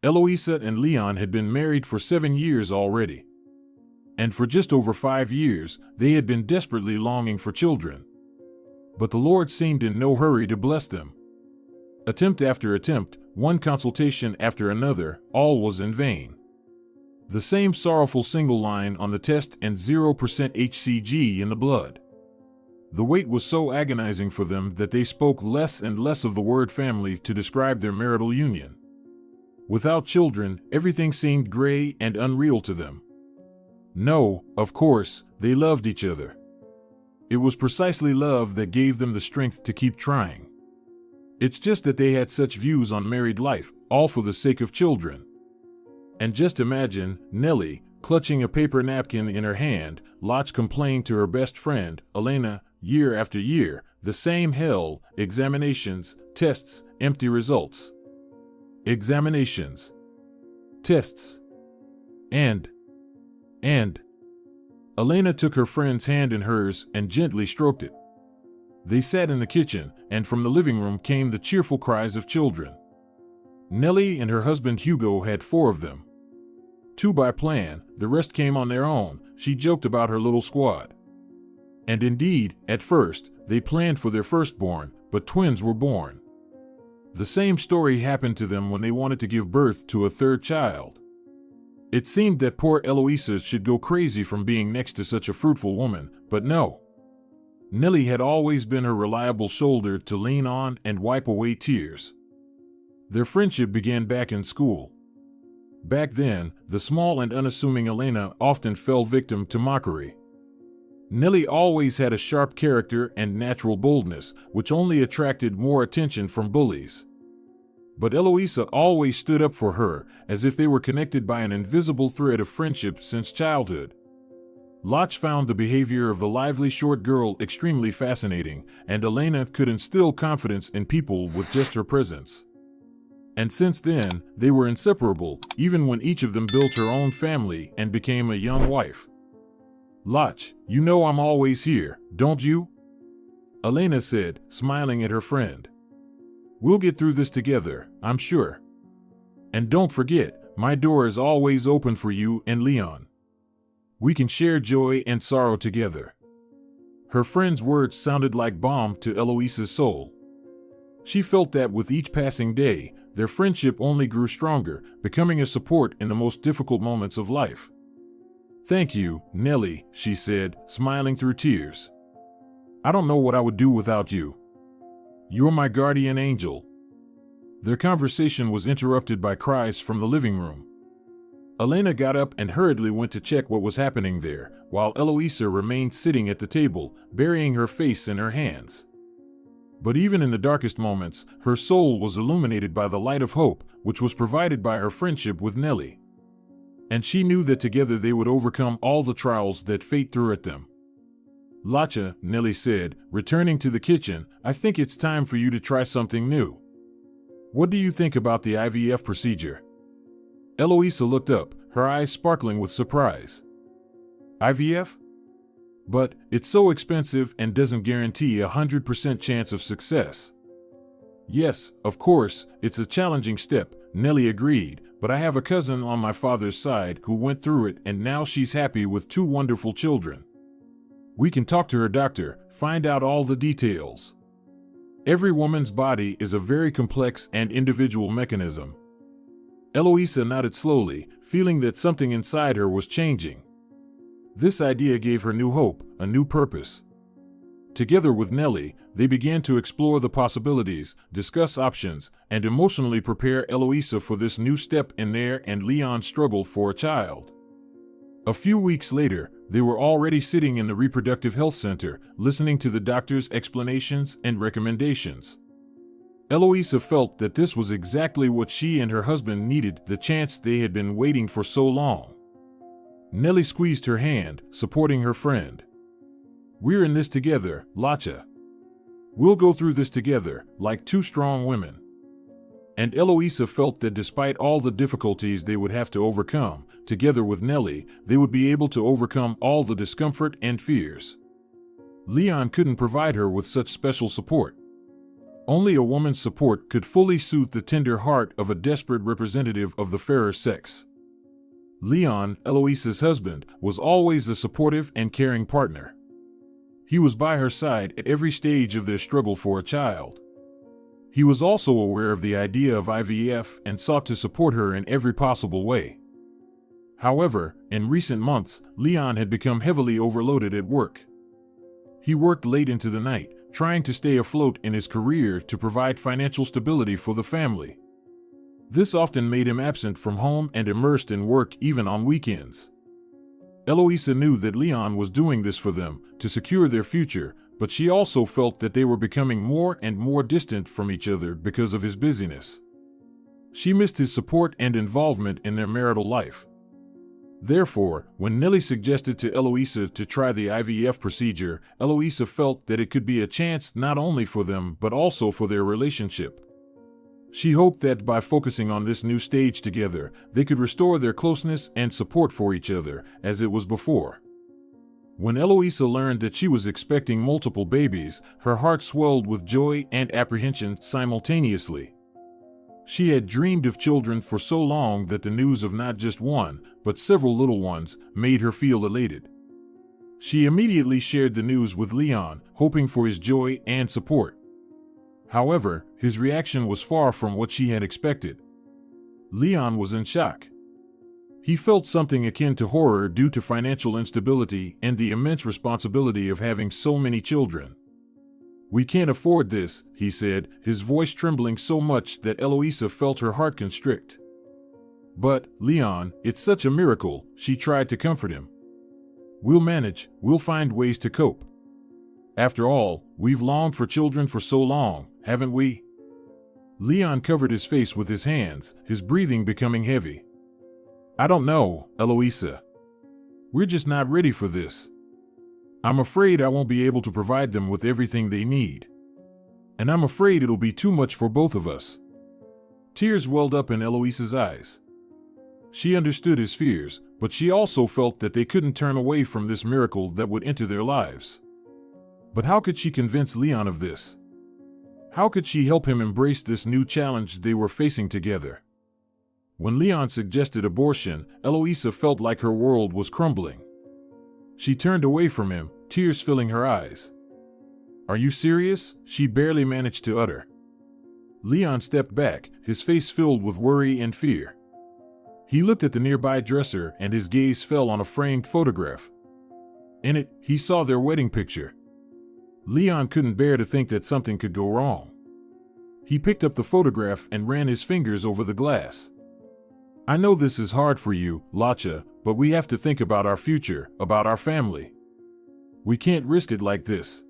Eloisa and Leon had been married for 7 years already. And for just over 5 years, they had been desperately longing for children. But the Lord seemed in no hurry to bless them. Attempt after attempt, one consultation after another, all was in vain. The same sorrowful single line on the test and 0% HCG in the blood. The wait was so agonizing for them that they spoke less and less of the word family to describe their marital union. Without children, everything seemed gray and unreal to them. No, of course, they loved each other. It was precisely love that gave them the strength to keep trying. It's just that they had such views on married life, all for the sake of children. And just imagine, Nellie, clutching a paper napkin in her hand, Lotch complained to her best friend, Elena, year after year, the same hell, examinations, tests, empty results. Examinations. Tests. And. Elena took her friend's hand in hers and gently stroked it. They sat in the kitchen, and from the living room came the cheerful cries of children. Nellie and her husband Hugo had 4 of them. 2 by plan, the rest came on their own, she joked about her little squad. And indeed, at first, they planned for their firstborn, but twins were born. The same story happened to them when they wanted to give birth to a 3rd child. It seemed that poor Eloisa should go crazy from being next to such a fruitful woman, but no. Nellie had always been her reliable shoulder to lean on and wipe away tears. Their friendship began back in school. Back then, the small and unassuming Elena often fell victim to mockery. Nellie always had a sharp character and natural boldness, which only attracted more attention from bullies. But Eloisa always stood up for her, as if they were connected by an invisible thread of friendship since childhood. Lotch found the behavior of the lively short girl extremely fascinating, and Elena could instill confidence in people with just her presence. And since then, they were inseparable, even when each of them built her own family and became a young wife. Lotch, you know I'm always here, don't you? Elena said, smiling at her friend. We'll get through this together, I'm sure. And don't forget, my door is always open for you and Leon. We can share joy and sorrow together. Her friend's words sounded like balm to Eloisa's soul. She felt that with each passing day, their friendship only grew stronger, becoming a support in the most difficult moments of life. Thank you, Nellie, she said, smiling through tears. I don't know what I would do without you. You're my guardian angel. Their conversation was interrupted by cries from the living room. Elena got up and hurriedly went to check what was happening there, while Eloisa remained sitting at the table, burying her face in her hands. But even in the darkest moments, her soul was illuminated by the light of hope, which was provided by her friendship with Nellie. And she knew that together they would overcome all the trials that fate threw at them. Lacha, Nellie said, returning to the kitchen, I think it's time for you to try something new. What do you think about the IVF procedure? Eloisa looked up, her eyes sparkling with surprise. IVF? But it's so expensive and doesn't guarantee a 100% chance of success. Yes, of course, it's a challenging step, Nellie agreed, but I have a cousin on my father's side who went through it and now she's happy with 2 wonderful children. We can talk to her doctor, find out all the details. Every woman's body is a very complex and individual mechanism. Eloisa nodded slowly, feeling that something inside her was changing. This idea gave her new hope, a new purpose. Together with Nellie, they began to explore the possibilities, discuss options, and emotionally prepare Eloisa for this new step in their and Leon's struggle for a child. A few weeks later, they were already sitting in the reproductive health center, listening to the doctor's explanations and recommendations. Eloisa felt that this was exactly what she and her husband needed, the chance they had been waiting for so long. Nellie squeezed her hand, supporting her friend. We're in this together, Lacha. We'll go through this together, like 2 strong women. And Eloisa felt that despite all the difficulties they would have to overcome, together with Nellie, they would be able to overcome all the discomfort and fears. Leon couldn't provide her with such special support. Only a woman's support could fully soothe the tender heart of a desperate representative of the fairer sex. Leon, Eloisa's husband, was always a supportive and caring partner. He was by her side at every stage of their struggle for a child. He was also aware of the idea of IVF and sought to support her in every possible way. However, in recent months, Leon had become heavily overloaded at work. He worked late into the night, trying to stay afloat in his career to provide financial stability for the family. This often made him absent from home and immersed in work even on weekends. Eloisa knew that Leon was doing this for them, to secure their future, but she also felt that they were becoming more and more distant from each other because of his busyness. She missed his support and involvement in their marital life. Therefore, when Nellie suggested to Eloisa to try the IVF procedure, Eloisa felt that it could be a chance not only for them but also for their relationship. She hoped that by focusing on this new stage together, they could restore their closeness and support for each other, as it was before. When Eloisa learned that she was expecting multiple babies, her heart swelled with joy and apprehension simultaneously. She had dreamed of children for so long that the news of not just one, but several little ones, made her feel elated. She immediately shared the news with Leon, hoping for his joy and support. However, his reaction was far from what she had expected. Leon was in shock. He felt something akin to horror due to financial instability and the immense responsibility of having so many children. "We can't afford this," he said, his voice trembling so much that Eloisa felt her heart constrict. "But, Leon, it's such a miracle," she tried to comfort him. "We'll manage, we'll find ways to cope. After all, we've longed for children for so long, haven't we?" Leon covered his face with his hands, his breathing becoming heavy. "I don't know, Eloisa. We're just not ready for this. I'm afraid I won't be able to provide them with everything they need. And I'm afraid it'll be too much for both of us." Tears welled up in Eloisa's eyes. She understood his fears, but she also felt that they couldn't turn away from this miracle that would enter their lives. But how could she convince Leon of this? How could she help him embrace this new challenge they were facing together? When Leon suggested abortion, Eloisa felt like her world was crumbling. She turned away from him, tears filling her eyes. "Are you serious?" she barely managed to utter. Leon stepped back, his face filled with worry and fear. He looked at the nearby dresser and his gaze fell on a framed photograph. In it, he saw their wedding picture. Leon couldn't bear to think that something could go wrong. He picked up the photograph and ran his fingers over the glass. "I know this is hard for you, Lacha, but we have to think about our future, about our family. We can't risk it like this.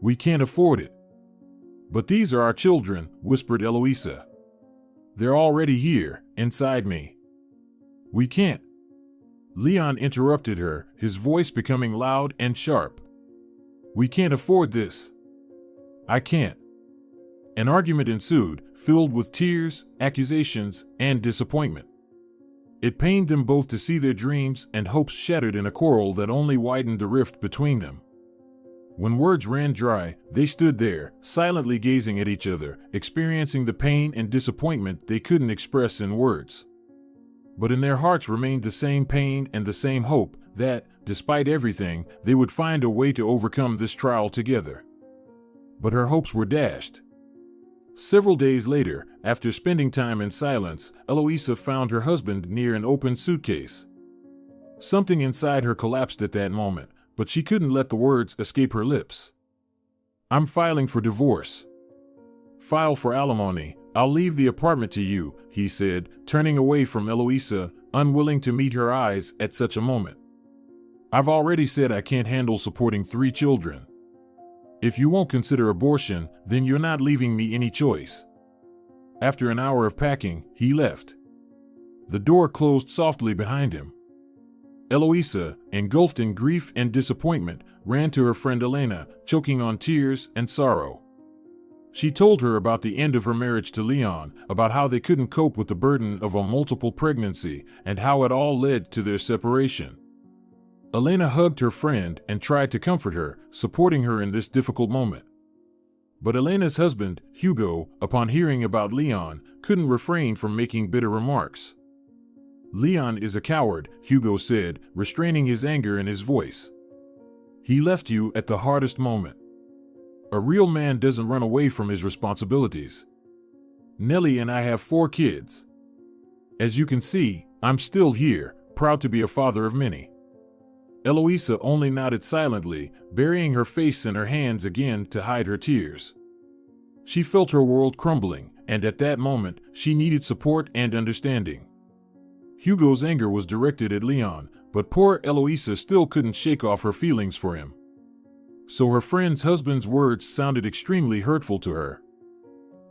We can't afford it." "But these are our children," whispered Eloisa. "They're already here, inside me. We can't." Leon interrupted her, his voice becoming loud and sharp. "We can't afford this. I can't." An argument ensued, filled with tears, accusations, and disappointment. It pained them both to see their dreams and hopes shattered in a quarrel that only widened the rift between them. When words ran dry, they stood there, silently gazing at each other, experiencing the pain and disappointment they couldn't express in words. But in their hearts remained the same pain and the same hope that, despite everything, they would find a way to overcome this trial together. But her hopes were dashed. Several days later, after spending time in silence, Eloisa found her husband near an open suitcase. Something inside her collapsed at that moment, but she couldn't let the words escape her lips. "I'm filing for divorce." "File for alimony. I'll leave the apartment to you," he said, turning away from Eloisa, unwilling to meet her eyes at such a moment. "I've already said I can't handle supporting 3 children. If you won't consider abortion, then you're not leaving me any choice." After an hour of packing, he left. The door closed softly behind him. Eloisa, engulfed in grief and disappointment, ran to her friend Elena, choking on tears and sorrow. She told her about the end of her marriage to Leon, about how they couldn't cope with the burden of a multiple pregnancy, and how it all led to their separation. Elena hugged her friend and tried to comfort her, supporting her in this difficult moment. But Elena's husband, Hugo, upon hearing about Leon, couldn't refrain from making bitter remarks. "Leon is a coward," Hugo said, restraining his anger in his voice. "He left you at the hardest moment. A real man doesn't run away from his responsibilities. Nellie and I have 4 kids. As you can see, I'm still here, proud to be a father of many." Eloisa only nodded silently, burying her face in her hands again to hide her tears. She felt her world crumbling, and at that moment, she needed support and understanding. Hugo's anger was directed at Leon, but poor Eloisa still couldn't shake off her feelings for him. So her friend's husband's words sounded extremely hurtful to her.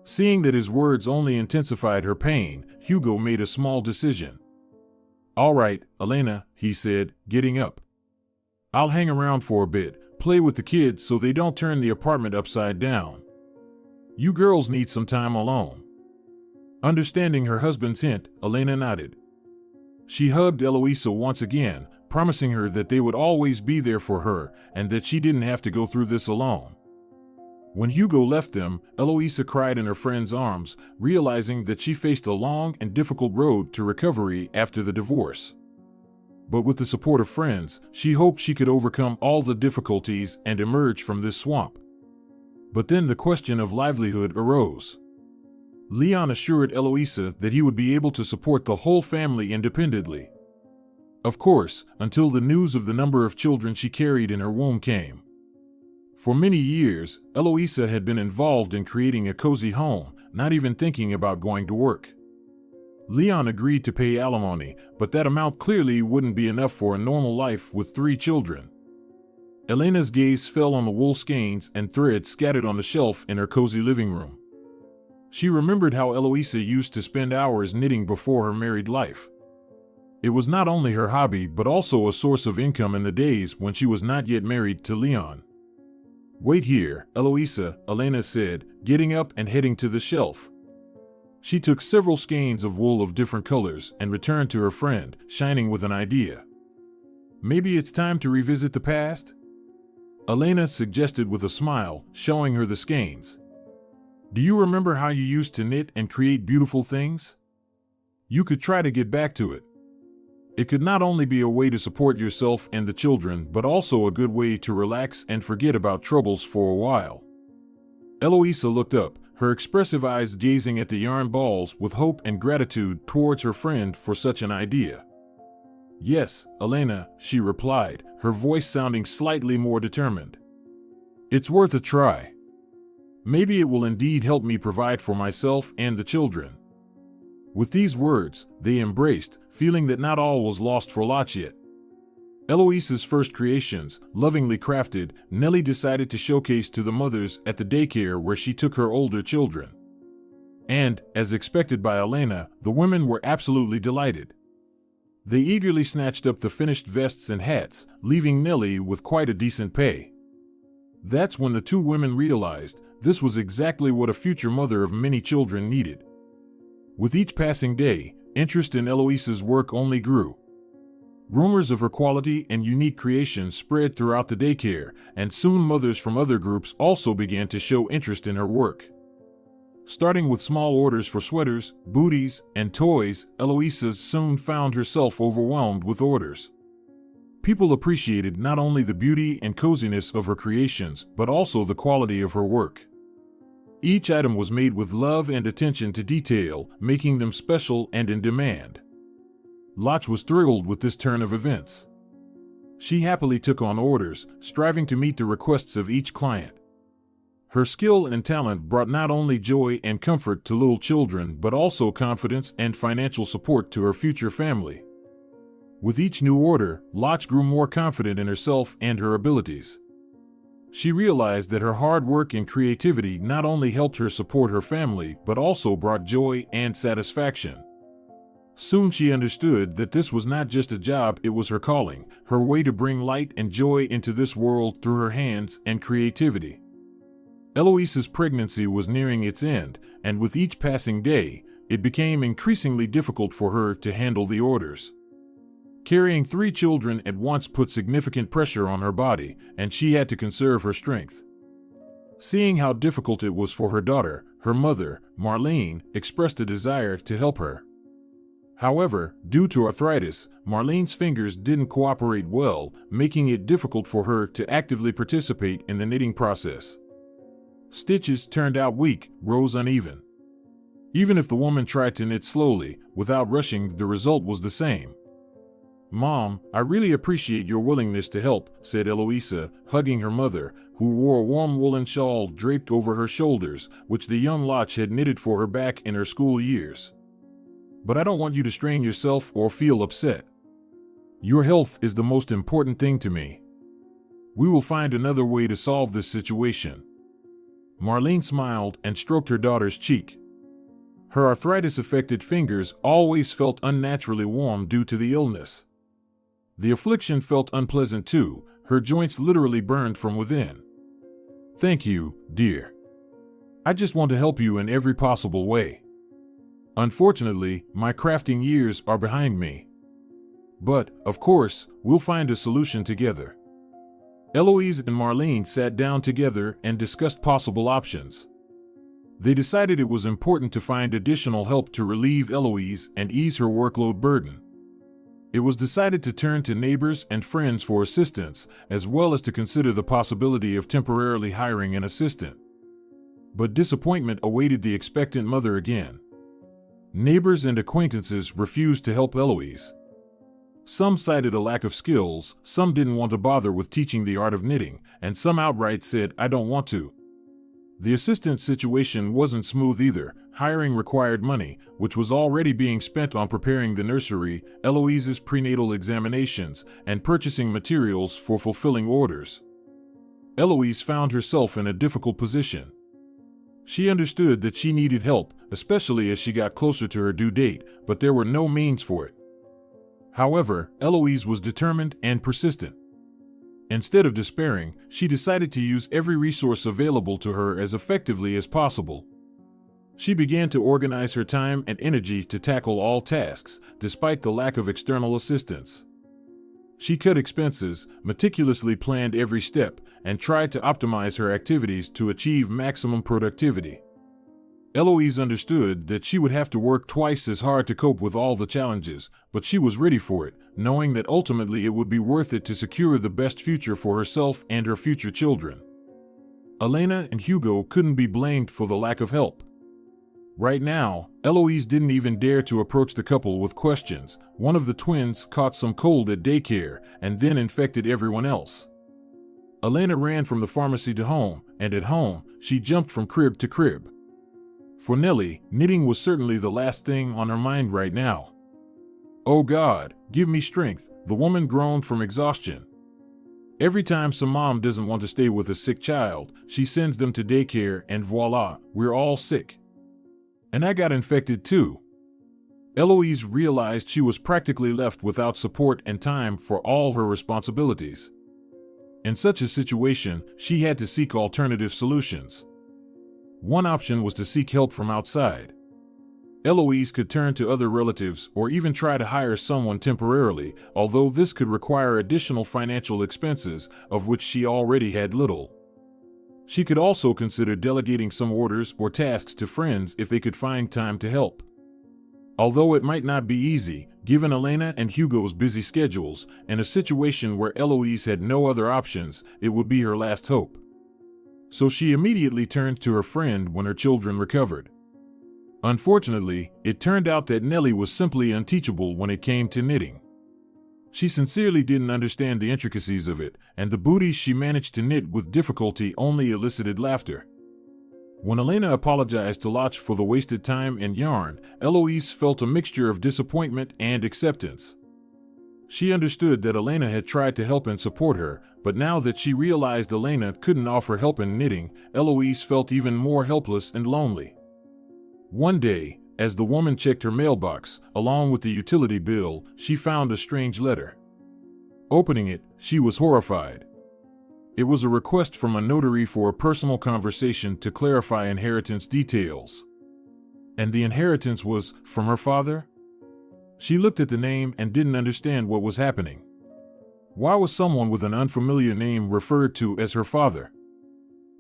Seeing that his words only intensified her pain, Hugo made a small decision. "All right, Elena," he said, getting up. "I'll hang around for a bit, play with the kids so they don't turn the apartment upside down. You girls need some time alone." Understanding her husband's hint, Elena nodded. She hugged Eloisa once again, promising her that they would always be there for her and that she didn't have to go through this alone. When Hugo left them, Eloisa cried in her friend's arms, realizing that she faced a long and difficult road to recovery after the divorce. But with the support of friends, she hoped she could overcome all the difficulties and emerge from this swamp. But then the question of livelihood arose. Leon assured Eloisa that he would be able to support the whole family independently. Of course, until the news of the number of children she carried in her womb came. For many years, Eloisa had been involved in creating a cozy home, not even thinking about going to work. Leon agreed to pay alimony, but that amount clearly wouldn't be enough for a normal life with 3 children. Elena's gaze fell on the wool skeins and thread scattered on the shelf in her cozy living room. She remembered how Eloisa used to spend hours knitting before her married life. It was not only her hobby but also a source of income in the days when she was not yet married to Leon. "Wait here, Eloisa," Elena said, getting up and heading to the shelf. She took several skeins of wool of different colors and returned to her friend, shining with an idea. "Maybe it's time to revisit the past?" Elena suggested with a smile, showing her the skeins. "Do you remember how you used to knit and create beautiful things? You could try to get back to it. It could not only be a way to support yourself and the children, but also a good way to relax and forget about troubles for a while." Eloisa looked up, her expressive eyes gazing at the yarn balls with hope and gratitude towards her friend for such an idea. "Yes, Elena," she replied, her voice sounding slightly more determined. "It's worth a try. Maybe it will indeed help me provide for myself and the children." With these words, they embraced, feeling that not all was lost for Lach yet. Eloisa's first creations, lovingly crafted, Nellie decided to showcase to the mothers at the daycare where she took her older children. And, as expected by Elena, the women were absolutely delighted. They eagerly snatched up the finished vests and hats, leaving Nellie with quite a decent pay. That's when the 2 women realized this was exactly what a future mother of many children needed. With each passing day, interest in Eloisa's work only grew. Rumors of her quality and unique creations spread throughout the daycare, and soon mothers from other groups also began to show interest in her work. Starting with small orders for sweaters, booties, and toys, Eloisa soon found herself overwhelmed with orders. People appreciated not only the beauty and coziness of her creations, but also the quality of her work. Each item was made with love and attention to detail, making them special and in demand. Lach was thrilled with this turn of events. She happily took on orders, striving to meet the requests of each client. Her skill and talent brought not only joy and comfort to little children, but also confidence and financial support to her future family. With each new order, Lach grew more confident in herself and her abilities. She realized that her hard work and creativity not only helped her support her family, but also brought joy and satisfaction. Soon she understood that this was not just a job, it was her calling, her way to bring light and joy into this world through her hands and creativity. Eloisa's pregnancy was nearing its end, and with each passing day, it became increasingly difficult for her to handle the orders. Carrying 3 children at once put significant pressure on her body, and she had to conserve her strength. Seeing how difficult it was for her daughter, her mother, Marlene, expressed a desire to help her. However, due to arthritis, Marlene's fingers didn't cooperate well, making it difficult for her to actively participate in the knitting process. Stitches turned out weak, rows uneven. Even if the woman tried to knit slowly, without rushing, the result was the same. "Mom, I really appreciate your willingness to help," said Eloisa, hugging her mother, who wore a warm woolen shawl draped over her shoulders, which the young Loch had knitted for her back in her school years. "But I don't want you to strain yourself or feel upset. Your health is the most important thing to me. We will find another way to solve this situation." Marlene smiled and stroked her daughter's cheek. Her arthritis-affected fingers always felt unnaturally warm due to the illness. The affliction felt unpleasant too. Her joints literally burned from within. "Thank you, dear. I just want to help you in every possible way. Unfortunately, my crafting years are behind me. But, of course, we'll find a solution together." Eloise and Marlene sat down together and discussed possible options. They decided it was important to find additional help to relieve Eloise and ease her workload burden. It was decided to turn to neighbors and friends for assistance, as well as to consider the possibility of temporarily hiring an assistant. But disappointment awaited the expectant mother again. Neighbors and acquaintances refused to help Eloise. Some cited a lack of skills, some didn't want to bother with teaching the art of knitting, and some outright said, "I don't want to." The assistant situation wasn't smooth either. Hiring required money, which was already being spent on preparing the nursery, Eloise's prenatal examinations, and purchasing materials for fulfilling orders. Eloise found herself in a difficult position. She understood that she needed help, especially as she got closer to her due date, but there were no means for it. However, Eloise was determined and persistent. Instead of despairing, she decided to use every resource available to her as effectively as possible. She began to organize her time and energy to tackle all tasks, despite the lack of external assistance. She cut expenses, meticulously planned every step, and tried to optimize her activities to achieve maximum productivity. Eloise understood that she would have to work twice as hard to cope with all the challenges, but she was ready for it, knowing that ultimately it would be worth it to secure the best future for herself and her future children. Elena and Hugo couldn't be blamed for the lack of help. Right now, Eloise didn't even dare to approach the couple with questions. One of the twins caught some cold at daycare and then infected everyone else. Elena ran from the pharmacy to home, and at home, she jumped from crib to crib. For Nellie, knitting was certainly the last thing on her mind right now. "Oh God, give me strength," the woman groaned from exhaustion. Every time some mom doesn't want to stay with a sick child, she sends them to daycare and voila, we're all sick. And I got infected too. Eloise realized she was practically left without support and time for all her responsibilities. In such a situation, she had to seek alternative solutions. One option was to seek help from outside. Eloise could turn to other relatives or even try to hire someone temporarily, although this could require additional financial expenses, of which she already had little. She could also consider delegating some orders or tasks to friends if they could find time to help. Although it might not be easy, given Elena and Hugo's busy schedules, in a situation where Eloise had no other options, it would be her last hope. So she immediately turned to her friend when her children recovered. Unfortunately, it turned out that Nellie was simply unteachable when it came to knitting. She sincerely didn't understand the intricacies of it, and the booties she managed to knit with difficulty only elicited laughter. When Elena apologized to Loch for the wasted time and yarn, Eloise felt a mixture of disappointment and acceptance. She understood that Elena had tried to help and support her, but now that she realized Elena couldn't offer help in knitting, Eloise felt even more helpless and lonely. One day, as the woman checked her mailbox, along with the utility bill, she found a strange letter. Opening it, she was horrified. It was a request from a notary for a personal conversation to clarify inheritance details. And the inheritance was from her father? She looked at the name and didn't understand what was happening. Why was someone with an unfamiliar name referred to as her father?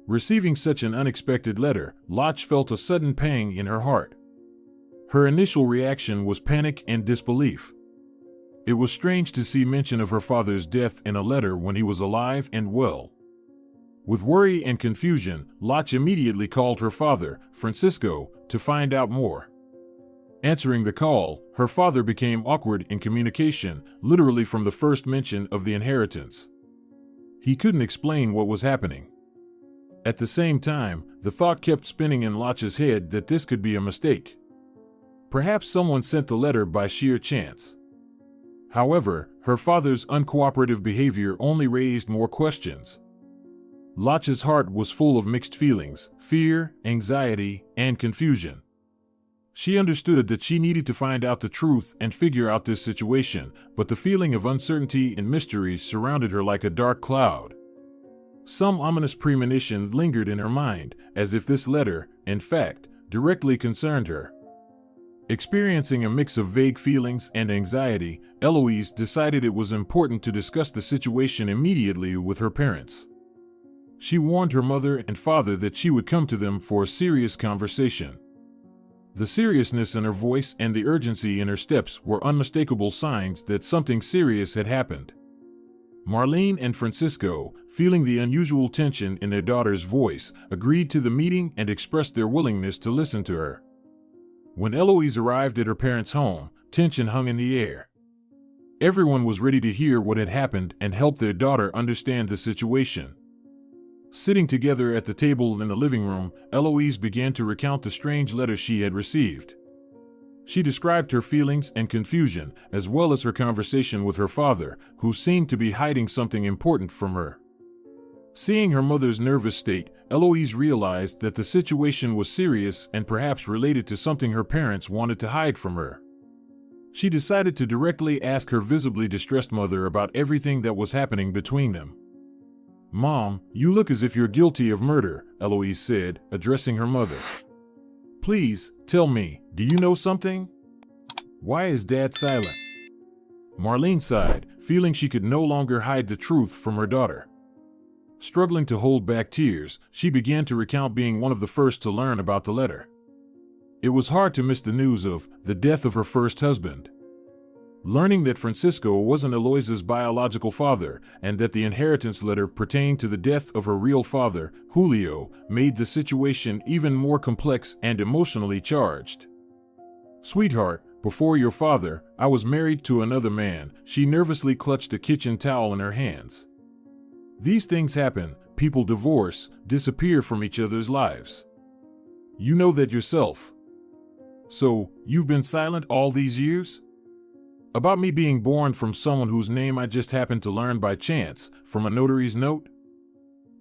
Receiving such an unexpected letter, Lach felt a sudden pang in her heart. Her initial reaction was panic and disbelief. It was strange to see mention of her father's death in a letter when he was alive and well. With worry and confusion, Lach immediately called her father, Francisco, to find out more. Answering the call, her father became awkward in communication, literally from the first mention of the inheritance. He couldn't explain what was happening. At the same time, the thought kept spinning in Lach's head that this could be a mistake. Perhaps someone sent the letter by sheer chance. However, her father's uncooperative behavior only raised more questions. Lach's heart was full of mixed feelings: fear, anxiety, and confusion. She understood that she needed to find out the truth and figure out this situation, but the feeling of uncertainty and mystery surrounded her like a dark cloud. Some ominous premonition lingered in her mind, as if this letter, in fact, directly concerned her. Experiencing a mix of vague feelings and anxiety, Eloise decided it was important to discuss the situation immediately with her parents. She warned her mother and father that she would come to them for a serious conversation. The seriousness in her voice and the urgency in her steps were unmistakable signs that something serious had happened. Marlene and Francisco, feeling the unusual tension in their daughter's voice, agreed to the meeting and expressed their willingness to listen to her. When Eloise arrived at her parents' home, tension hung in the air. Everyone was ready to hear what had happened and help their daughter understand the situation. Sitting together at the table in the living room, Eloise began to recount the strange letter she had received. She described her feelings and confusion, as well as her conversation with her father, who seemed to be hiding something important from her. Seeing her mother's nervous state, Eloise realized that the situation was serious and perhaps related to something her parents wanted to hide from her. She decided to directly ask her visibly distressed mother about everything that was happening between them. "Mom, you look as if you're guilty of murder," Eloise said, addressing her mother. "Please, tell me, do you know something? Why is Dad silent?" Marlene sighed, feeling she could no longer hide the truth from her daughter. Struggling to hold back tears, she began to recount being one of the first to learn about the letter. It was hard to miss the news of the death of her first husband. Learning that Francisco wasn't Eloise's biological father and that the inheritance letter pertained to the death of her real father, Julio, made the situation even more complex and emotionally charged. "Sweetheart, before your father, I was married to another man." She nervously clutched a kitchen towel in her hands. "These things happen. People divorce, disappear from each other's lives. You know that yourself. So, you've been silent all these years? About me being born from someone whose name I just happened to learn by chance, from a notary's note?"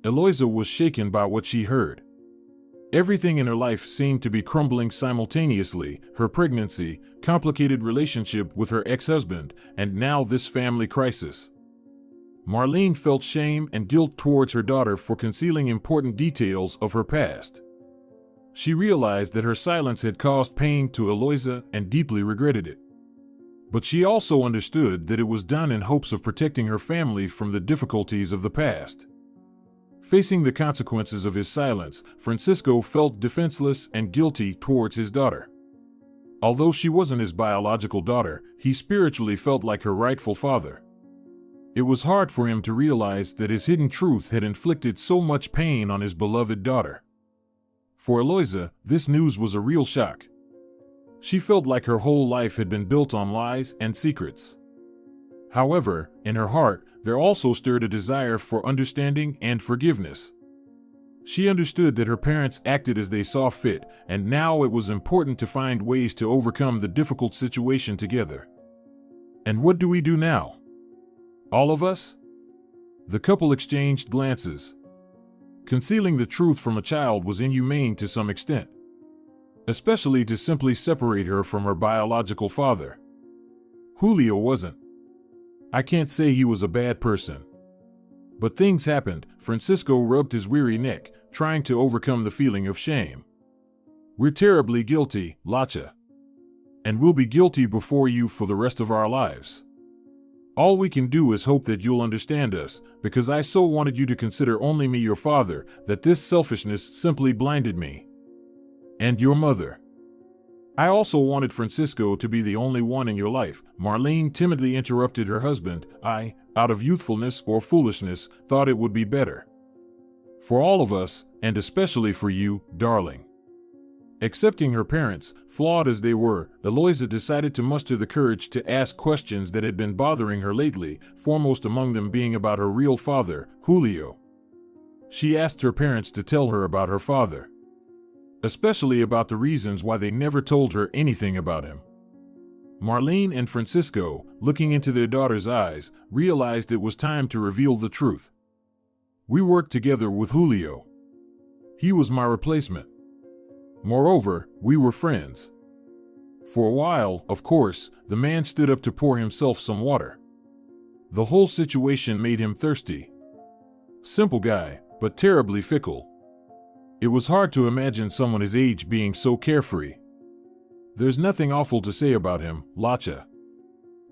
Eloisa was shaken by what she heard. Everything in her life seemed to be crumbling simultaneously: her pregnancy, complicated relationship with her ex-husband, and now this family crisis. Marlene felt shame and guilt towards her daughter for concealing important details of her past. She realized that her silence had caused pain to Eloisa and deeply regretted it. But she also understood that it was done in hopes of protecting her family from the difficulties of the past. Facing the consequences of his silence, Francisco felt defenseless and guilty towards his daughter. Although she wasn't his biological daughter, he spiritually felt like her rightful father. It was hard for him to realize that his hidden truth had inflicted so much pain on his beloved daughter. For Eloisa, this news was a real shock. She felt like her whole life had been built on lies and secrets. However, in her heart, there also stirred a desire for understanding and forgiveness. She understood that her parents acted as they saw fit, and now it was important to find ways to overcome the difficult situation together. "And what do we do now? All of us?" The couple exchanged glances. Concealing the truth from a child was inhumane to some extent, especially to simply separate her from her biological father. Julio wasn't. I can't say he was a bad person. But things happened. Francisco rubbed his weary neck, trying to overcome the feeling of shame. "We're terribly guilty, Lacha. And we'll be guilty before you for the rest of our lives." All we can do is hope that you'll understand us, because I so wanted you to consider only me your father, that this selfishness simply blinded me. And your mother. I also wanted Francisco to be the only one in your life. Marlene timidly interrupted her husband. I, out of youthfulness or foolishness, thought it would be better. For all of us, and especially for you, darling. Accepting her parents, flawed as they were, Eloisa decided to muster the courage to ask questions that had been bothering her lately, foremost among them being about her real father, Julio. She asked her parents to tell her about her father, especially about the reasons why they never told her anything about him. Marlene and Francisco, looking into their daughter's eyes, realized it was time to reveal the truth. We worked together with Julio. He was my replacement. Moreover, we were friends. For a while, of course, the man stood up to pour himself some water. The whole situation made him thirsty. Simple guy, but terribly fickle. It was hard to imagine someone his age being so carefree. There's nothing awful to say about him, Lacha.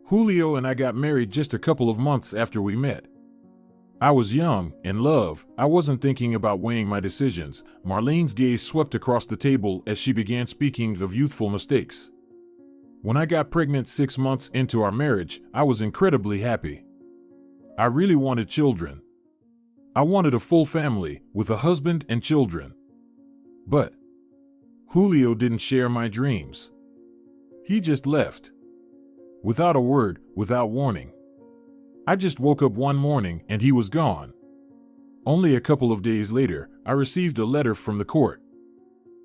Julio and I got married just a couple of months after we met. I was young, in love, I wasn't thinking about weighing my decisions. Marlene's gaze swept across the table as she began speaking of youthful mistakes. When I got pregnant 6 months into our marriage, I was incredibly happy. I really wanted children. I wanted a full family, with a husband and children. But Julio didn't share my dreams. He just left. Without a word, without warning. I just woke up one morning and he was gone. Only a couple of days later, I received a letter from the court.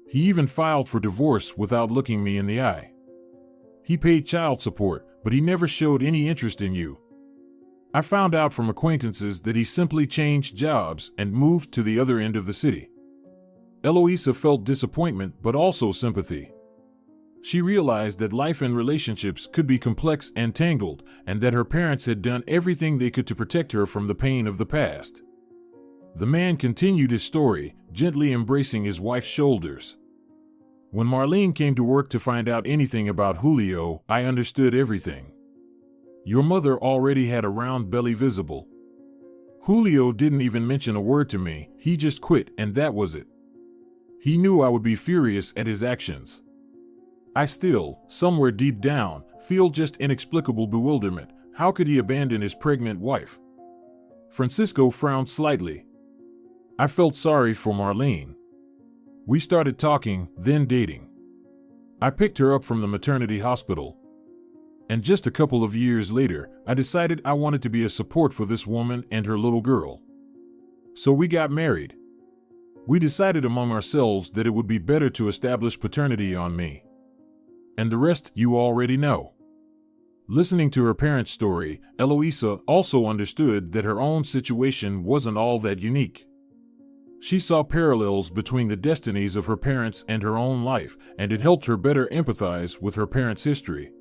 He even filed for divorce without looking me in the eye. He paid child support, but he never showed any interest in you. I found out from acquaintances that he simply changed jobs and moved to the other end of the city. Eloisa felt disappointment but also sympathy. She realized that life and relationships could be complex and tangled, and that her parents had done everything they could to protect her from the pain of the past. The man continued his story, gently embracing his wife's shoulders. When Marlene came to work to find out anything about Julio, I understood everything. Your mother already had a round belly visible. Julio didn't even mention a word to me, he just quit, and that was it. He knew I would be furious at his actions. I still, somewhere deep down, feel just inexplicable bewilderment. How could he abandon his pregnant wife? Francisco frowned slightly. I felt sorry for Marlene. We started talking, then dating. I picked her up from the maternity hospital. And just a couple of years later, I decided I wanted to be a support for this woman and her little girl. So we got married. We decided among ourselves that it would be better to establish paternity on me. And the rest you already know. Listening to her parents' story, Eloisa also understood that her own situation wasn't all that unique. She saw parallels between the destinies of her parents and her own life, and it helped her better empathize with her parents' history.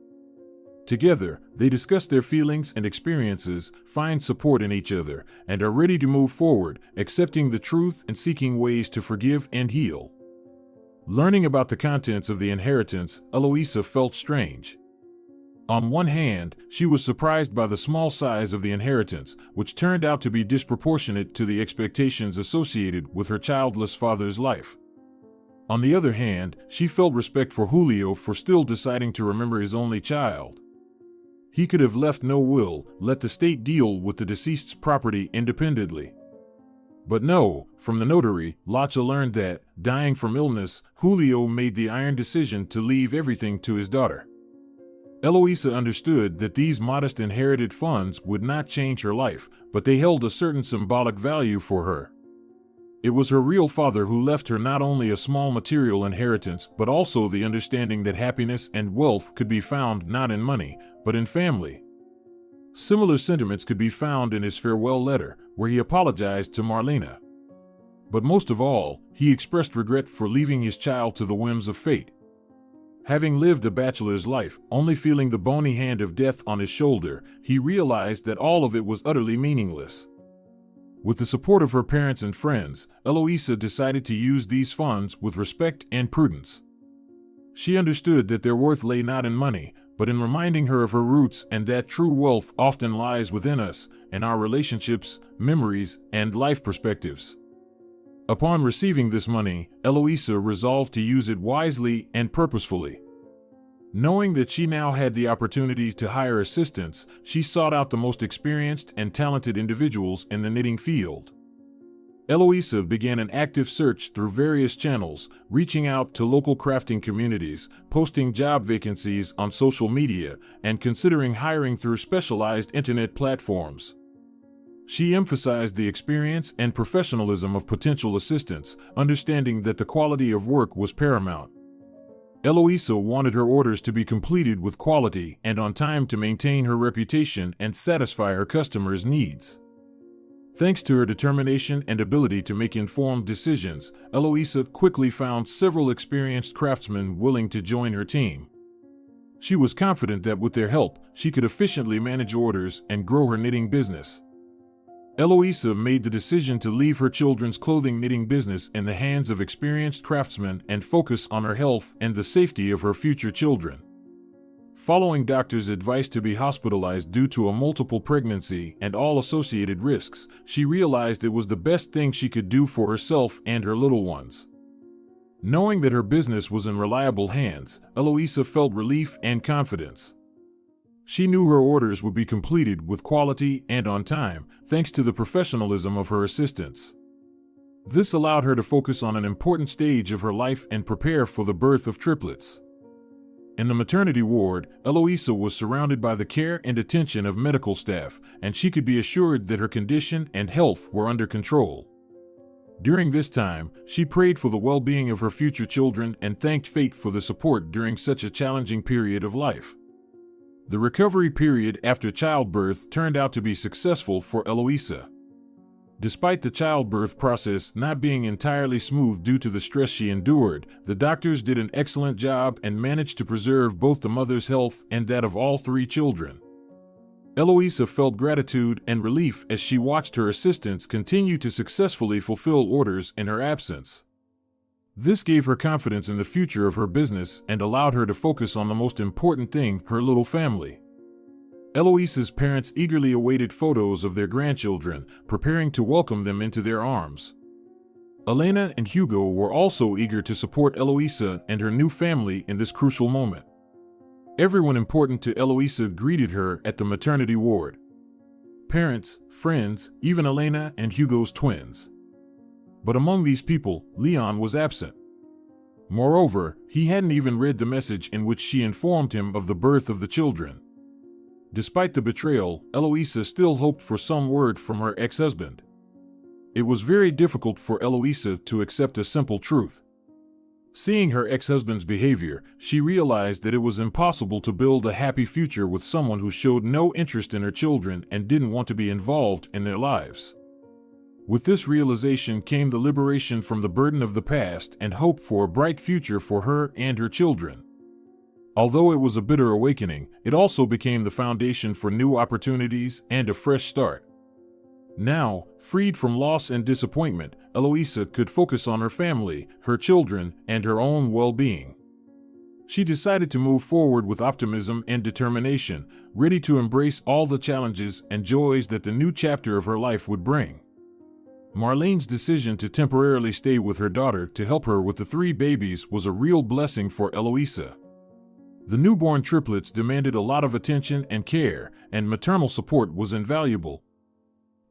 Together, they discuss their feelings and experiences, find support in each other, and are ready to move forward, accepting the truth and seeking ways to forgive and heal. Learning about the contents of the inheritance, Eloisa felt strange. On one hand, she was surprised by the small size of the inheritance, which turned out to be disproportionate to the expectations associated with her childless father's life. On the other hand, she felt respect for Julio for still deciding to remember his only child. He could have left no will, let the state deal with the deceased's property independently. But no, from the notary, Lacha learned that, dying from illness, Julio made the iron decision to leave everything to his daughter. Eloisa understood that these modest inherited funds would not change her life, but they held a certain symbolic value for her. It was her real father who left her not only a small material inheritance, but also the understanding that happiness and wealth could be found not in money, but in family. Similar sentiments could be found in his farewell letter, where he apologized to Marlena. But most of all, he expressed regret for leaving his child to the whims of fate. Having lived a bachelor's life, only feeling the bony hand of death on his shoulder, he realized that all of it was utterly meaningless. With the support of her parents and friends, Eloisa decided to use these funds with respect and prudence. She understood that their worth lay not in money, but in reminding her of her roots and that true wealth often lies within us, in our relationships, memories, and life perspectives. Upon receiving this money, Eloisa resolved to use it wisely and purposefully. Knowing that she now had the opportunity to hire assistants, she sought out the most experienced and talented individuals in the knitting field. Eloisa began an active search through various channels, reaching out to local crafting communities, posting job vacancies on social media, and considering hiring through specialized internet platforms. She emphasized the experience and professionalism of potential assistants, understanding that the quality of work was paramount. Eloisa wanted her orders to be completed with quality and on time to maintain her reputation and satisfy her customers' needs. Thanks to her determination and ability to make informed decisions, Eloisa quickly found several experienced craftsmen willing to join her team. She was confident that with their help, she could efficiently manage orders and grow her knitting business. Eloisa made the decision to leave her children's clothing knitting business in the hands of experienced craftsmen and focus on her health and the safety of her future children. Following doctors' advice to be hospitalized due to a multiple pregnancy and all associated risks, she realized it was the best thing she could do for herself and her little ones. Knowing that her business was in reliable hands, Eloisa felt relief and confidence. She knew her orders would be completed with quality and on time, thanks to the professionalism of her assistants. This allowed her to focus on an important stage of her life and prepare for the birth of triplets. In the maternity ward, Eloisa was surrounded by the care and attention of medical staff, and she could be assured that her condition and health were under control. During this time, she prayed for the well-being of her future children and thanked fate for the support during such a challenging period of life. The recovery period after childbirth turned out to be successful for Eloisa. Despite the childbirth process not being entirely smooth due to the stress she endured, the doctors did an excellent job and managed to preserve both the mother's health and that of all three children. Eloisa felt gratitude and relief as she watched her assistants continue to successfully fulfill orders in her absence. This gave her confidence in the future of her business and allowed her to focus on the most important thing, her little family. Eloisa's parents eagerly awaited photos of their grandchildren, preparing to welcome them into their arms. Elena and Hugo were also eager to support Eloisa and her new family in this crucial moment. Everyone important to Eloisa greeted her at the maternity ward. Parents, friends, even Elena and Hugo's twins. But among these people, Leon was absent. Moreover, he hadn't even read the message in which she informed him of the birth of the children. Despite the betrayal, Eloisa still hoped for some word from her ex-husband. It was very difficult for Eloisa to accept a simple truth. Seeing her ex-husband's behavior, she realized that it was impossible to build a happy future with someone who showed no interest in her children and didn't want to be involved in their lives. With this realization came the liberation from the burden of the past and hope for a bright future for her and her children. Although it was a bitter awakening, it also became the foundation for new opportunities and a fresh start. Now, freed from loss and disappointment, Eloisa could focus on her family, her children, and her own well-being. She decided to move forward with optimism and determination, ready to embrace all the challenges and joys that the new chapter of her life would bring. Marlene's decision to temporarily stay with her daughter to help her with the 3 babies was a real blessing for Eloisa. The newborn triplets demanded a lot of attention and care, and maternal support was invaluable.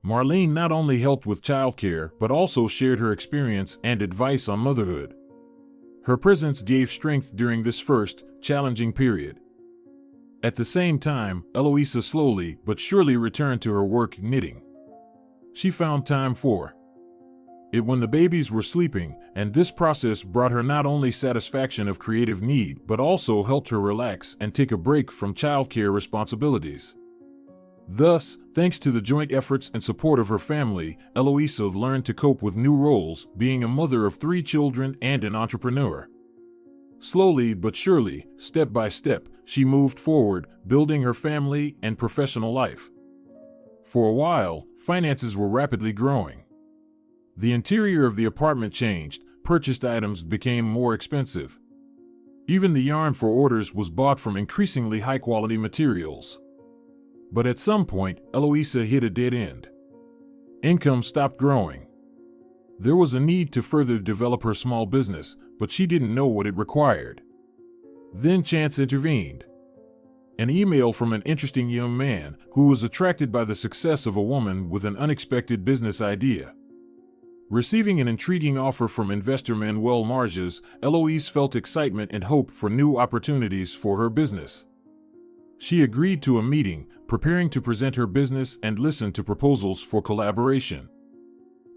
Marlene not only helped with childcare but also shared her experience and advice on motherhood. Her presence gave strength during this first, challenging period. At the same time, Eloisa slowly but surely returned to her work knitting. She found time for it when the babies were sleeping, and this process brought her not only satisfaction of creative need but also helped her relax and take a break from childcare responsibilities. Thus, thanks to the joint efforts and support of her family, Eloisa learned to cope with new roles, being a mother of 3 children and an entrepreneur. Slowly but surely, step by step, she moved forward, building her family and professional life. For a while, finances were rapidly growing. The interior of the apartment changed, purchased items became more expensive. Even the yarn for orders was bought from increasingly high-quality materials. But at some point, Eloisa hit a dead end. Income stopped growing. There was a need to further develop her small business, but she didn't know what it required. Then chance intervened. An email from an interesting young man who was attracted by the success of a woman with an unexpected business idea. Receiving an intriguing offer from investor Manuel Marges, Eloise felt excitement and hope for new opportunities for her business. She agreed to a meeting, preparing to present her business and listen to proposals for collaboration.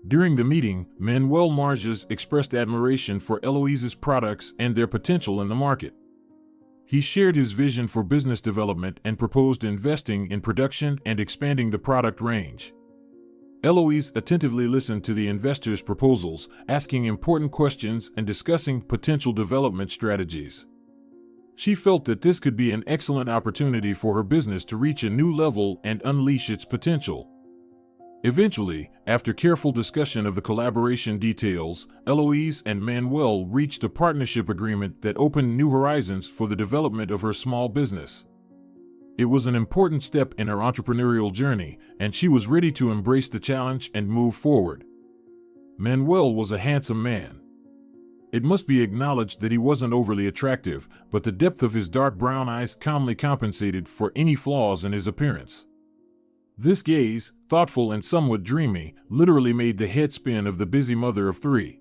During the meeting, Manuel Marges expressed admiration for Eloise's products and their potential in the market. He shared his vision for business development and proposed investing in production and expanding the product range. Eloise attentively listened to the investor's proposals, asking important questions and discussing potential development strategies. She felt that this could be an excellent opportunity for her business to reach a new level and unleash its potential. Eventually, after careful discussion of the collaboration details, Eloise and Manuel reached a partnership agreement that opened new horizons for the development of her small business. It was an important step in her entrepreneurial journey, and she was ready to embrace the challenge and move forward. Manuel was a handsome man. It must be acknowledged that he wasn't overly attractive, but the depth of his dark brown eyes calmly compensated for any flaws in his appearance. This gaze, thoughtful and somewhat dreamy, literally made the head spin of the busy mother of three.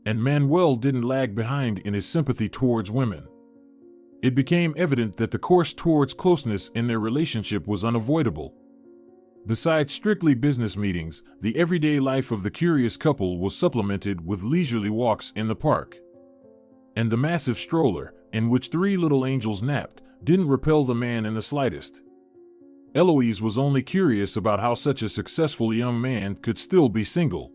And Manuel didn't lag behind in his sympathy towards women. It became evident that the course towards closeness in their relationship was unavoidable. Besides strictly business meetings, the everyday life of the curious couple was supplemented with leisurely walks in the park. And the massive stroller, in which three little angels napped, didn't repel the man in the slightest. Eloise was only curious about how such a successful young man could still be single.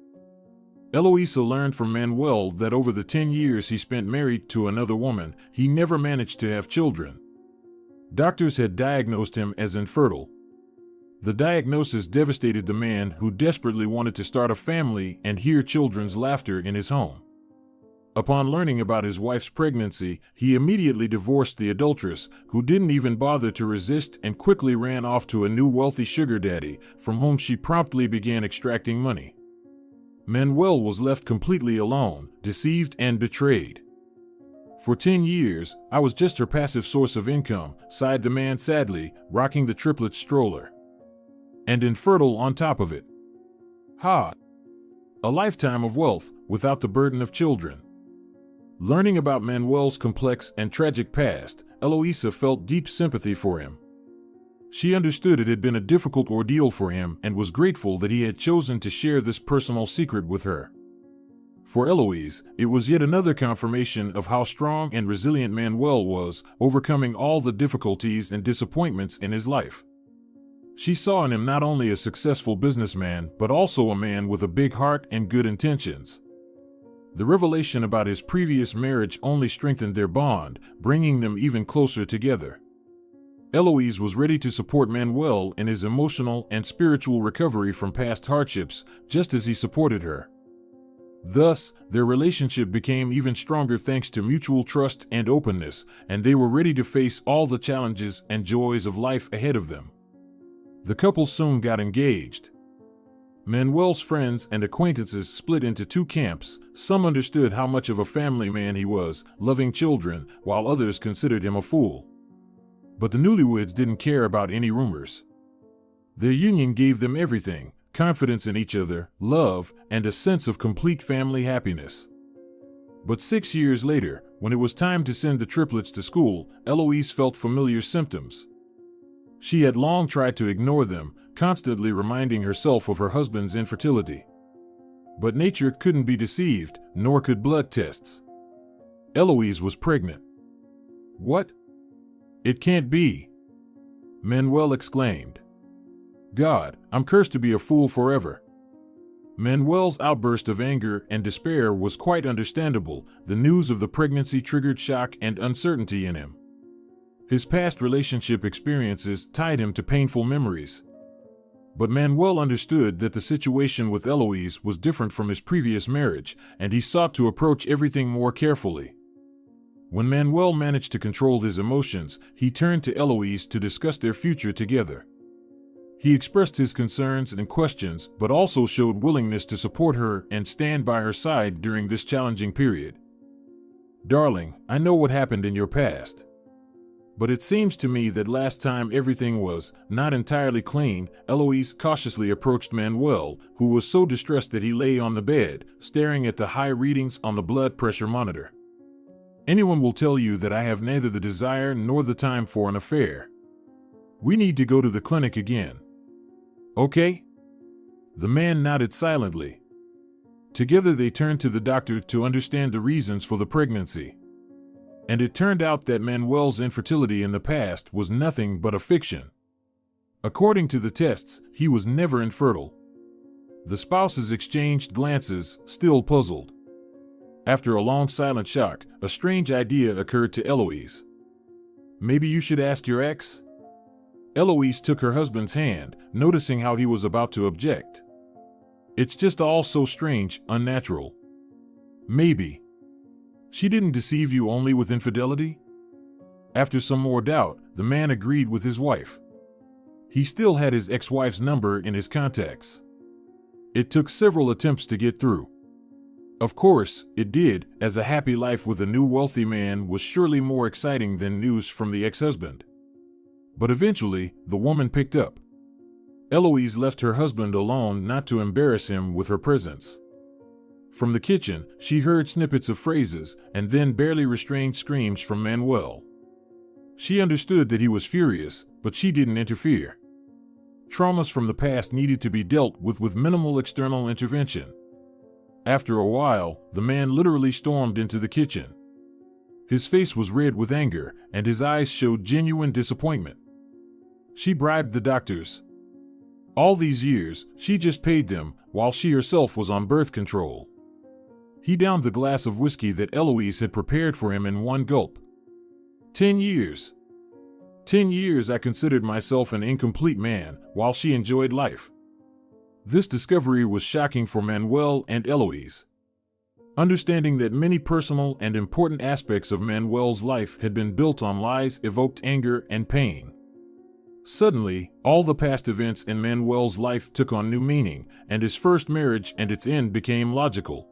Eloisa learned from Manuel that over the 10 years he spent married to another woman, he never managed to have children. Doctors had diagnosed him as infertile. The diagnosis devastated the man, who desperately wanted to start a family and hear children's laughter in his home. Upon learning about his wife's pregnancy, he immediately divorced the adulteress, who didn't even bother to resist and quickly ran off to a new wealthy sugar daddy, from whom she promptly began extracting money. Manuel was left completely alone, deceived and betrayed. For 10 years, I was just her passive source of income, sighed the man sadly, rocking the triplet stroller. And infertile on top of it. Ha! A lifetime of wealth, without the burden of children. Learning about Manuel's complex and tragic past, Eloisa felt deep sympathy for him. She understood it had been a difficult ordeal for him and was grateful that he had chosen to share this personal secret with her. For Eloise, it was yet another confirmation of how strong and resilient Manuel was, overcoming all the difficulties and disappointments in his life. She saw in him not only a successful businessman, but also a man with a big heart and good intentions. The revelation about his previous marriage only strengthened their bond, bringing them even closer together. Eloise was ready to support Manuel in his emotional and spiritual recovery from past hardships, just as he supported her. Thus, their relationship became even stronger thanks to mutual trust and openness, and they were ready to face all the challenges and joys of life ahead of them. The couple soon got engaged. Manuel's friends and acquaintances split into two camps. Some understood how much of a family man he was, loving children, while others considered him a fool. But the newlyweds didn't care about any rumors. Their union gave them everything: confidence in each other, love, and a sense of complete family happiness. But 6 years later, when it was time to send the triplets to school, Eloise felt familiar symptoms. She had long tried to ignore them, constantly reminding herself of her husband's infertility. But nature couldn't be deceived, nor could blood tests. Eloise was pregnant. What? It can't be! Manuel exclaimed. God, I'm cursed to be a fool forever. Manuel's outburst of anger and despair was quite understandable. The news of the pregnancy triggered shock and uncertainty in him. His past relationship experiences tied him to painful memories. But Manuel understood that the situation with Eloise was different from his previous marriage, and he sought to approach everything more carefully. When Manuel managed to control his emotions, he turned to Eloise to discuss their future together. He expressed his concerns and questions, but also showed willingness to support her and stand by her side during this challenging period. "Darling, I know what happened in your past. But it seems to me that last time everything was not entirely clean." Eloise cautiously approached Manuel, who was so distressed that he lay on the bed, staring at the high readings on the blood pressure monitor. "Anyone will tell you that I have neither the desire nor the time for an affair. We need to go to the clinic again. Okay?" The man nodded silently. Together they turned to the doctor to understand the reasons for the pregnancy. And it turned out that Manuel's infertility in the past was nothing but a fiction. According to the tests, he was never infertile. The spouses exchanged glances, still puzzled. After a long silent shock, a strange idea occurred to Eloise. "Maybe you should ask your ex?" Eloise took her husband's hand, noticing how he was about to object. "It's just all so strange, unnatural." "Maybe. She didn't deceive you only with infidelity?" After some more doubt, the man agreed with his wife. He still had his ex-wife's number in his contacts. It took several attempts to get through. Of course, it did, as a happy life with a new wealthy man was surely more exciting than news from the ex-husband. But eventually, the woman picked up. Eloise left her husband alone not to embarrass him with her presence. From the kitchen, she heard snippets of phrases and then barely restrained screams from Manuel. She understood that he was furious, but she didn't interfere. Traumas from the past needed to be dealt with minimal external intervention. After a while, the man literally stormed into the kitchen. His face was red with anger, and his eyes showed genuine disappointment. She bribed the doctors. All these years, she just paid them, while she herself was on birth control. He downed the glass of whiskey that Eloise had prepared for him in one gulp. 10 years. 10 years I considered myself an incomplete man, while she enjoyed life. This discovery was shocking for Manuel and Eloise. Understanding that many personal and important aspects of Manuel's life had been built on lies evoked anger and pain. Suddenly, all the past events in Manuel's life took on new meaning, and his first marriage and its end became logical.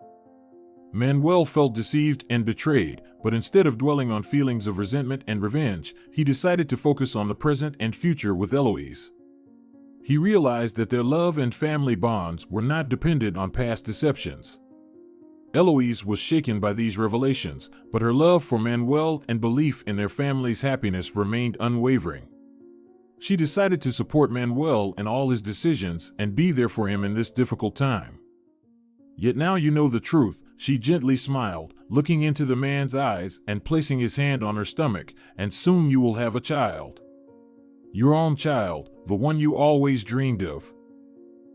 Manuel felt deceived and betrayed, but instead of dwelling on feelings of resentment and revenge, he decided to focus on the present and future with Eloise. He realized that their love and family bonds were not dependent on past deceptions. Eloise was shaken by these revelations, but her love for Manuel and belief in their family's happiness remained unwavering. She decided to support Manuel in all his decisions and be there for him in this difficult time. "Yet now you know the truth," she gently smiled, looking into the man's eyes and placing his hand on her stomach, "and soon you will have a child. Your own child, the one you always dreamed of."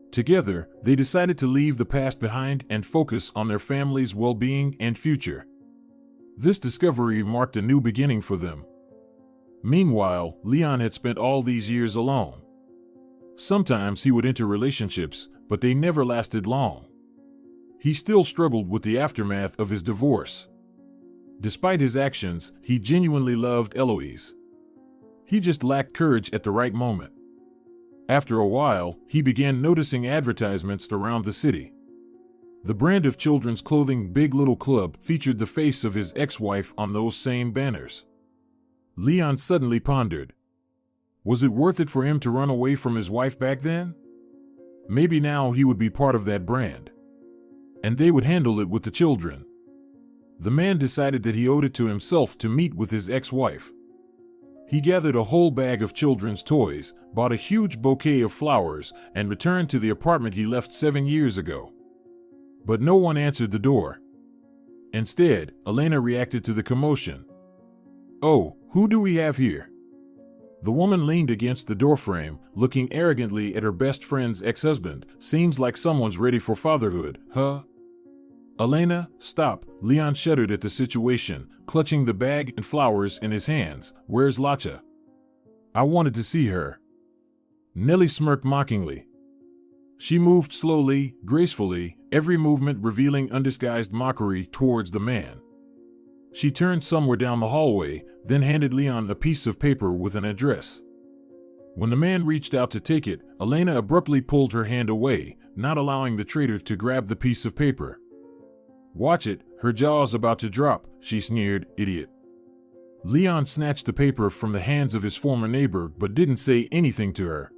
Together, they decided to leave the past behind and focus on their family's well-being and future. This discovery marked a new beginning for them. Meanwhile, Leon had spent all these years alone. Sometimes he would enter relationships, but they never lasted long. He still struggled with the aftermath of his divorce. Despite his actions, he genuinely loved Eloise. He just lacked courage at the right moment. After a while, he began noticing advertisements around the city. The brand of children's clothing Big Little Club featured the face of his ex-wife on those same banners. Leon suddenly pondered. Was it worth it for him to run away from his wife back then? Maybe now he would be part of that brand. And they would handle it with the children. The man decided that he owed it to himself to meet with his ex-wife. He gathered a whole bag of children's toys, bought a huge bouquet of flowers, and returned to the apartment he left 7 years ago. But no one answered the door. Instead, Elena reacted to the commotion. "Oh, who do we have here?" The woman leaned against the doorframe, looking arrogantly at her best friend's ex-husband. "Seems like someone's ready for fatherhood, huh?" "Elena, stop." Leon shuddered at the situation, clutching the bag and flowers in his hands. "Where's Lacha? I wanted to see her." Nellie smirked mockingly. She moved slowly, gracefully, every movement revealing undisguised mockery towards the man. She turned somewhere down the hallway, then handed Leon a piece of paper with an address. When the man reached out to take it, Elena abruptly pulled her hand away, not allowing the traitor to grab the piece of paper. "Watch it, her jaw's about to drop," she sneered, "idiot." Leon snatched the paper from the hands of his former neighbor but didn't say anything to her.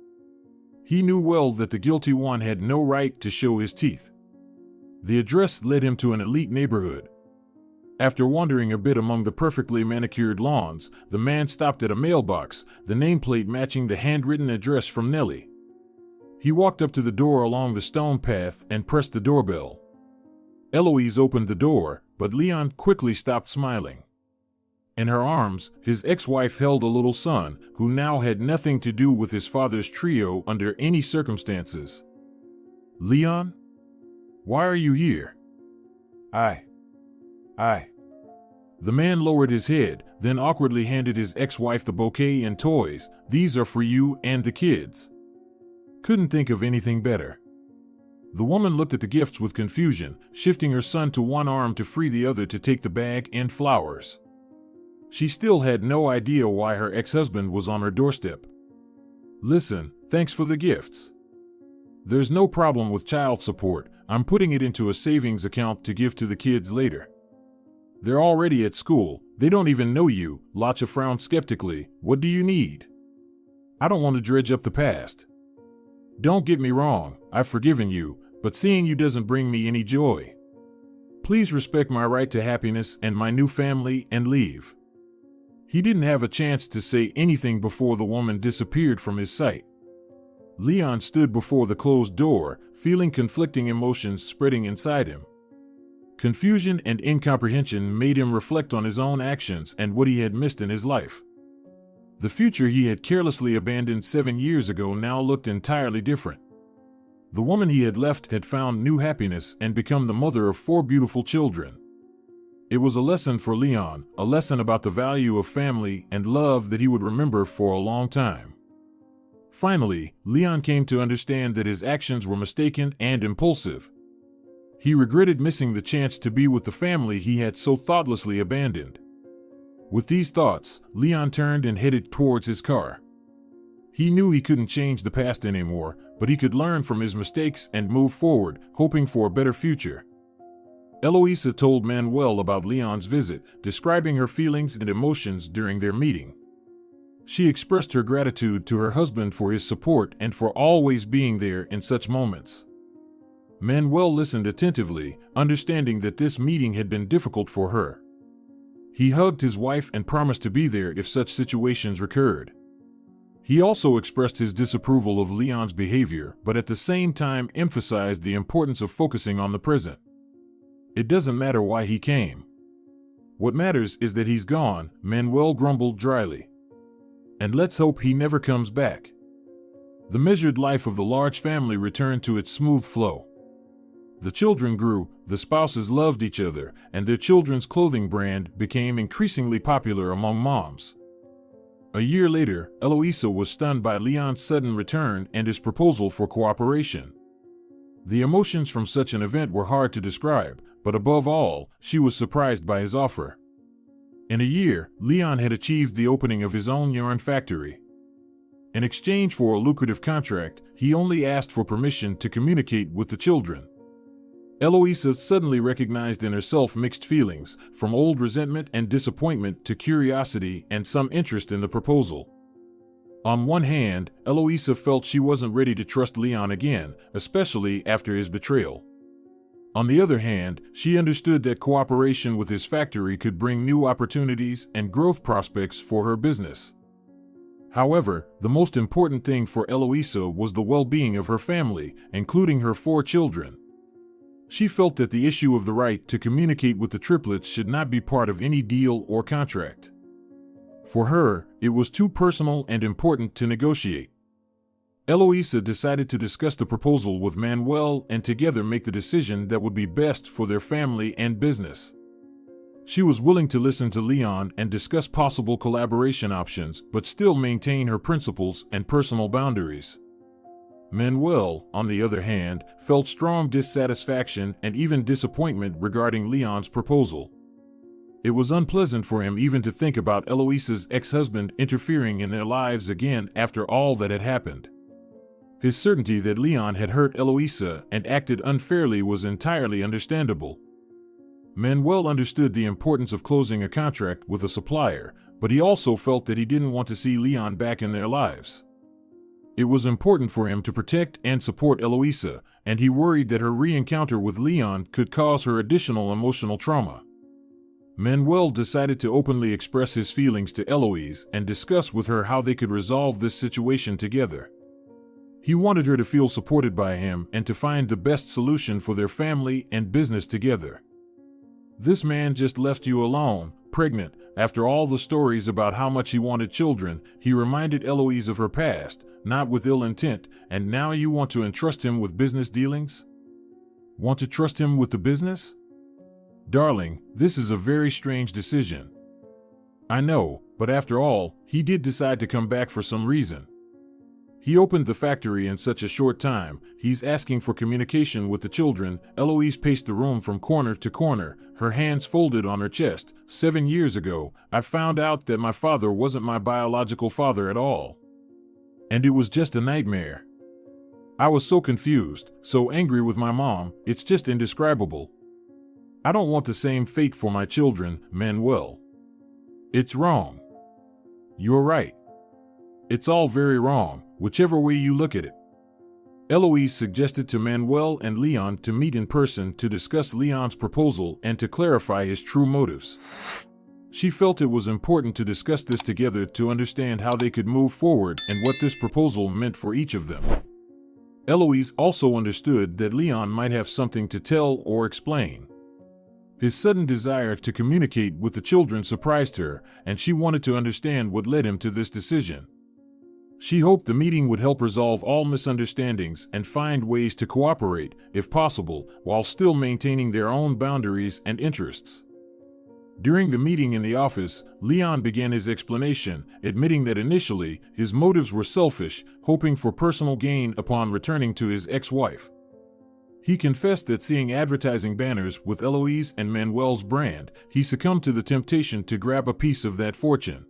He knew well that the guilty one had no right to show his teeth. The address led him to an elite neighborhood. After wandering a bit among the perfectly manicured lawns, the man stopped at a mailbox, the nameplate matching the handwritten address from Nellie. He walked up to the door along the stone path and pressed the doorbell. Eloise opened the door, but Leon quickly stopped smiling. In her arms, his ex-wife held a little son, who now had nothing to do with his father's trio under any circumstances. "Leon? Why are you here?" I. The man lowered his head, then awkwardly handed his ex-wife the bouquet and toys. "These are for you and the kids." Couldn't think of anything better. The woman looked at the gifts with confusion, shifting her son to one arm to free the other to take the bag and flowers. She still had no idea why her ex-husband was on her doorstep. "Listen, thanks for the gifts. There's no problem with child support. I'm putting it into a savings account to give to the kids later. They're already at school. They don't even know you." Latcha frowned skeptically. "What do you need?" "I don't want to dredge up the past. Don't get me wrong, I've forgiven you, but seeing you doesn't bring me any joy. Please respect my right to happiness and my new family and leave." He didn't have a chance to say anything before the woman disappeared from his sight. Leon stood before the closed door, feeling conflicting emotions spreading inside him. Confusion and incomprehension made him reflect on his own actions and what he had missed in his life. The future he had carelessly abandoned 7 years ago now looked entirely different. The woman he had left had found new happiness and become the mother of 4 beautiful children. It was a lesson for Leon, a lesson about the value of family and love that he would remember for a long time. Finally, Leon came to understand that his actions were mistaken and impulsive. He regretted missing the chance to be with the family he had so thoughtlessly abandoned. With these thoughts, Leon turned and headed towards his car. He knew he couldn't change the past anymore, but he could learn from his mistakes and move forward, hoping for a better future. Eloisa told Manuel about Leon's visit, describing her feelings and emotions during their meeting. She expressed her gratitude to her husband for his support and for always being there in such moments. Manuel listened attentively, understanding that this meeting had been difficult for her. He hugged his wife and promised to be there if such situations recurred. He also expressed his disapproval of Leon's behavior, but at the same time emphasized the importance of focusing on the present. It doesn't matter why he came. What matters is that he's gone, Manuel grumbled dryly. And let's hope he never comes back. The measured life of the large family returned to its smooth flow. The children grew, the spouses loved each other, and their children's clothing brand became increasingly popular among moms. A year later, Eloisa was stunned by Leon's sudden return and his proposal for cooperation. The emotions from such an event were hard to describe, but above all, she was surprised by his offer. In a year, Leon had achieved the opening of his own yarn factory. In exchange for a lucrative contract, he only asked for permission to communicate with the children. Eloisa suddenly recognized in herself mixed feelings, from old resentment and disappointment to curiosity and some interest in the proposal. On one hand, Eloisa felt she wasn't ready to trust Leon again, especially after his betrayal. On the other hand, she understood that cooperation with his factory could bring new opportunities and growth prospects for her business. However, the most important thing for Eloisa was the well-being of her family, including her 4 children. She felt that the issue of the right to communicate with the triplets should not be part of any deal or contract. For her, it was too personal and important to negotiate. Eloisa decided to discuss the proposal with Manuel and together make the decision that would be best for their family and business. She was willing to listen to Leon and discuss possible collaboration options, but still maintain her principles and personal boundaries. Manuel, on the other hand, felt strong dissatisfaction and even disappointment regarding Leon's proposal. It was unpleasant for him even to think about Eloisa's ex-husband interfering in their lives again after all that had happened. His certainty that Leon had hurt Eloisa and acted unfairly was entirely understandable. Manuel understood the importance of closing a contract with a supplier, but he also felt that he didn't want to see Leon back in their lives. It was important for him to protect and support Eloisa, and he worried that her re-encounter with Leon could cause her additional emotional trauma. Manuel decided to openly express his feelings to Eloise and discuss with her how they could resolve this situation together. He wanted her to feel supported by him and to find the best solution for their family and business together. This man just left you alone, pregnant. After all the stories about how much he wanted children, he reminded Eloise of her past, not with ill intent, and now you want to entrust him with business dealings? Want to trust him with the business? Darling, this is a very strange decision. I know, but after all, he did decide to come back for some reason. He opened the factory in such a short time, he's asking for communication with the children. Eloise paced the room from corner to corner, her hands folded on her chest. 7 years ago, I found out that my father wasn't my biological father at all. And it was just a nightmare. I was so confused, so angry with my mom, it's just indescribable. I don't want the same fate for my children, Manuel. It's wrong. You're right. It's all very wrong, whichever way you look at it. Eloise suggested to Manuel and Leon to meet in person to discuss Leon's proposal and to clarify his true motives. She felt it was important to discuss this together to understand how they could move forward and what this proposal meant for each of them. Eloise also understood that Leon might have something to tell or explain. His sudden desire to communicate with the children surprised her, and she wanted to understand what led him to this decision. She hoped the meeting would help resolve all misunderstandings and find ways to cooperate, if possible, while still maintaining their own boundaries and interests. During the meeting in the office, Leon began his explanation, admitting that initially, his motives were selfish, hoping for personal gain upon returning to his ex-wife. He confessed that seeing advertising banners with Eloise and Manuel's brand, he succumbed to the temptation to grab a piece of that fortune.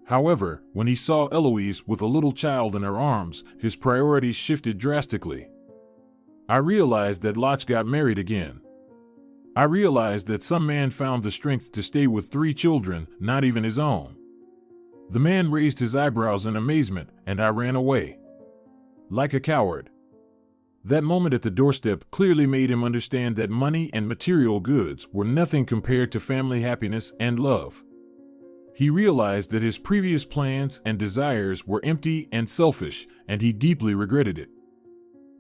However, when he saw Eloise with a little child in her arms, his priorities shifted drastically. I realized that Lotch got married again. I realized that some man found the strength to stay with 3 children, not even his own. The man raised his eyebrows in amazement, and I ran away. Like a coward. That moment at the doorstep clearly made him understand that money and material goods were nothing compared to family happiness and love. He realized that his previous plans and desires were empty and selfish, and he deeply regretted it.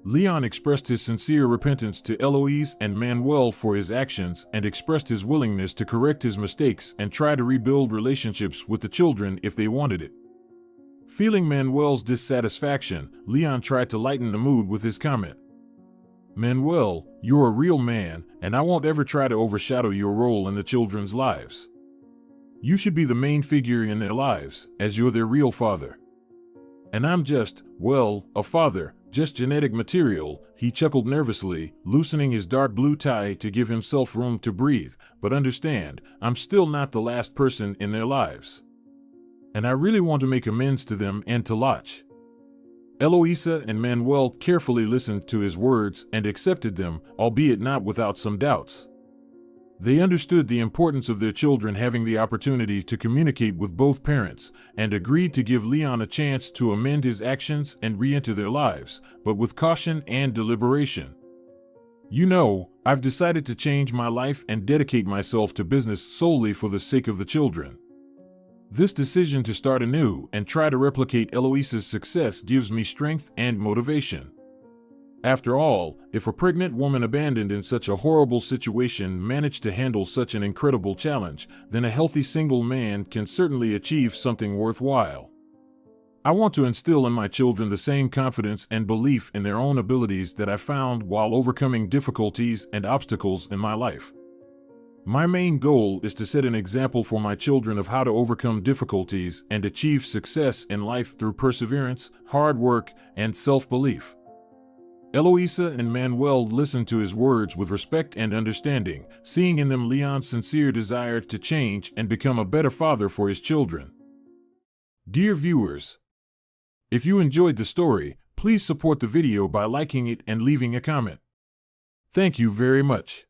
Leon expressed his sincere repentance to Eloise and Manuel for his actions and expressed his willingness to correct his mistakes and try to rebuild relationships with the children if they wanted it. Feeling Manuel's dissatisfaction, Leon tried to lighten the mood with his comment. Manuel, you're a real man, and I won't ever try to overshadow your role in the children's lives. You should be the main figure in their lives, as you're their real father. And I'm just, well, a father, just genetic material. He chuckled nervously, loosening his dark blue tie to give himself room to breathe. But understand, I'm still not the last person in their lives. And I really want to make amends to them and to Lotch. Eloisa and Manuel carefully listened to his words and accepted them, albeit not without some doubts. They understood the importance of their children having the opportunity to communicate with both parents, and agreed to give Leon a chance to amend his actions and re-enter their lives, but with caution and deliberation. You know, I've decided to change my life and dedicate myself to business solely for the sake of the children. This decision to start anew and try to replicate Eloisa's success gives me strength and motivation. After all, if a pregnant woman abandoned in such a horrible situation managed to handle such an incredible challenge, then a healthy single man can certainly achieve something worthwhile. I want to instill in my children the same confidence and belief in their own abilities that I found while overcoming difficulties and obstacles in my life. My main goal is to set an example for my children of how to overcome difficulties and achieve success in life through perseverance, hard work, and self-belief. Eloisa and Manuel listened to his words with respect and understanding, seeing in them Leon's sincere desire to change and become a better father for his children. Dear viewers, if you enjoyed the story, please support the video by liking it and leaving a comment. Thank you very much.